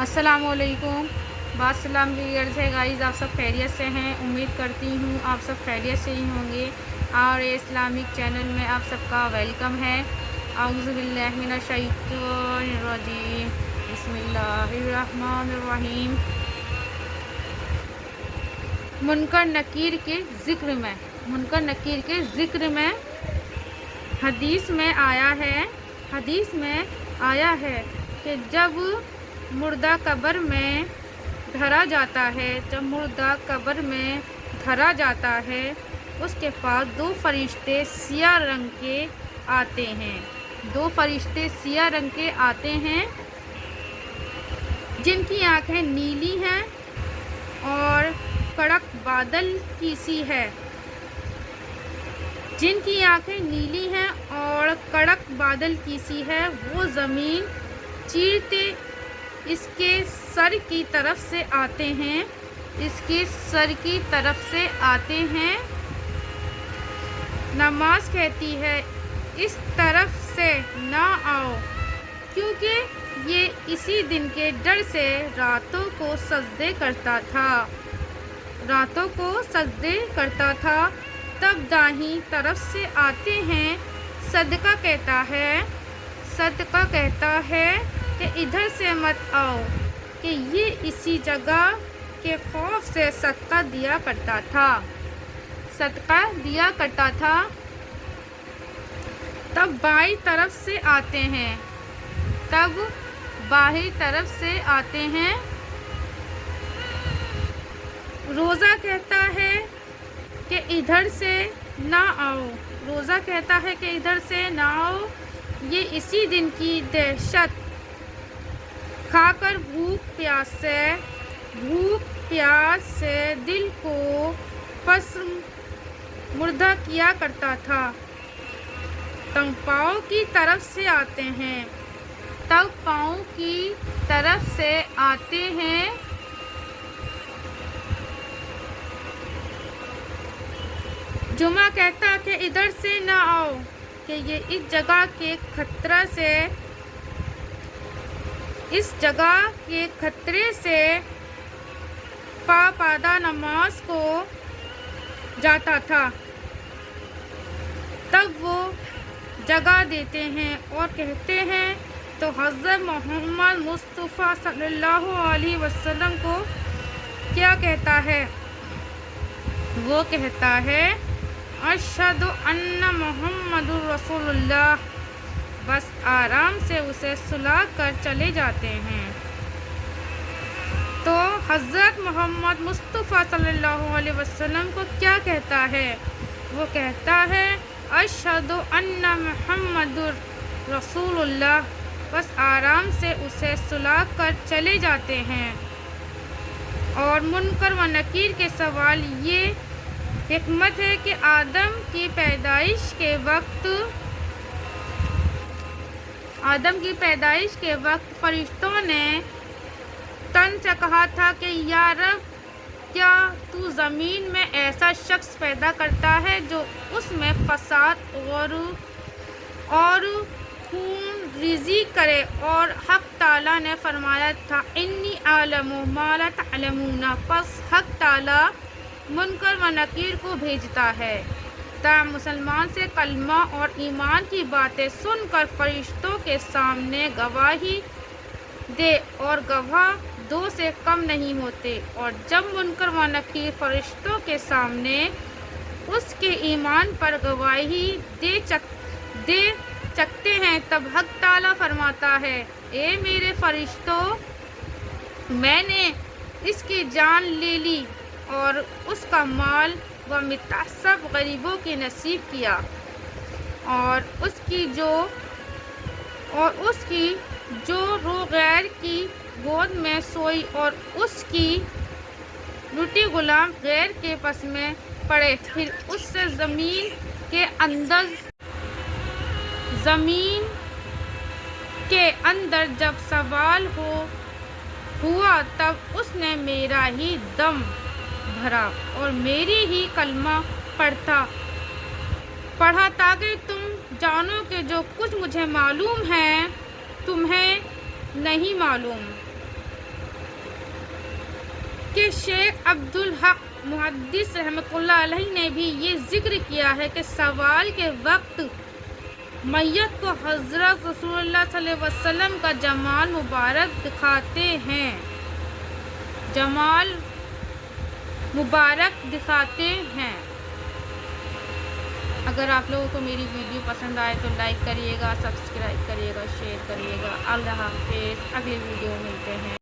السلام علیکم، باسلام ویئرز ہے گائز، آپ سب خیریت سے ہیں؟ امید کرتی ہوں آپ سب خیریت سے ہی ہوں گے اور اسلامک چینل میں آپ سب کا ویلکم ہے۔ اعوذ باللہ من الشیطان الرجیم، بسم اللہ الرحمن الرحیم۔ منکر نکیر کے ذکر میں حدیث میں آیا ہے کہ جب مردہ قبر میں دھرا جاتا ہے اس کے پاس دو فرشتے سیاہ رنگ کے آتے ہیں جن کی آنکھیں نیلی ہیں اور کڑک بادل کی سی ہے، وہ زمین چیرتے اس کے سر کی طرف سے آتے ہیں۔ نماز کہتی ہے اس طرف سے نہ آؤ، کیونکہ یہ اسی دن کے ڈر سے راتوں کو سجدے کرتا تھا۔ تب دائیں طرف سے آتے ہیں، صدقہ کہتا ہے کہ ادھر سے مت آؤ، کہ یہ اسی جگہ کے خوف سے صدقہ دیا کرتا تھا۔ تب بائیں طرف سے آتے ہیں، روزہ کہتا ہے کہ ادھر سے نہ آؤ، یہ اسی دن کی دہشت کھا کر بھوک پیاس سے دل کو پس مردہ کیا کرتا تھا۔ تب پاؤں کی طرف سے آتے ہیں، جمعہ کہتا کہ ادھر سے نہ آؤ، کہ یہ اس جگہ کے خطرے سے پاپادہ نماز کو جاتا تھا۔ تب وہ جگہ دیتے ہیں اور کہتے ہیں تو حضرت محمد مصطفیٰ صلی اللہ علیہ وسلم کو کیا کہتا ہے؟ وہ کہتا ہے اشہد ان محمد رسول اللہ، بس آرام سے اسے سلا کر چلے جاتے ہیں۔ تو حضرت محمد مصطفیٰ صلی اللہ علیہ وسلم کو کیا کہتا ہے؟ وہ کہتا ہے اشہد ان محمد رسول اللہ، بس آرام سے اسے سلا کر چلے جاتے ہیں۔ اور منکر و نکیر کے سوال یہ حکمت ہے کہ آدم کی پیدائش کے وقت فرشتوں نے تن سے کہا تھا کہ یا رب، کیا تو زمین میں ایسا شخص پیدا کرتا ہے جو اس میں فساد اور خون ریزی کرے؟ اور حق تعالیٰ نے فرمایا تھا انی اعلم ما لا تعلمون، پس حق تعالیٰ منکر و نکیر کو بھیجتا ہے تا مسلمان سے کلمہ اور ایمان کی باتیں سن کر فرشتوں کے سامنے گواہی دے، اور گواہ دو سے کم نہیں ہوتے۔ اور جب منکر و نکیر فرشتوں کے سامنے اس کے ایمان پر گواہی دے چکتے ہیں، تب حق تعالیٰ فرماتا ہے اے میرے فرشتوں، میں نے اس کی جان لے لی اور اس کا مال و متاع سب غریبوں کے نصیب کیا، اور اس کی جو روح غیر کی گود میں سوئی، اور اس کی لوٹی غلام غیر کے پس میں پڑے۔ پھر اس سے زمین کے اندر جب سوال ہوا، تب اس نے میرا ہی دم بھرا اور میری ہی کلمہ پڑھا، تاکہ تم جانو کہ جو کچھ مجھے معلوم ہے تمہیں نہیں معلوم۔ کہ شیخ عبدالحق محدث رحمۃ اللہ علیہ نے بھی یہ ذکر کیا ہے کہ سوال کے وقت میت کو حضرت رسول اللہ صلی اللہ علیہ وسلم کا جمال مبارک دکھاتے ہیں، جمال مبارک دکھاتے ہیں۔ اگر آپ لوگوں کو میری ویڈیو پسند آئے تو لائک کریے گا، سبسکرائب کریے گا، شیئر کریے گا۔ اللہ حافظ، اگلی ویڈیو ملتے ہیں۔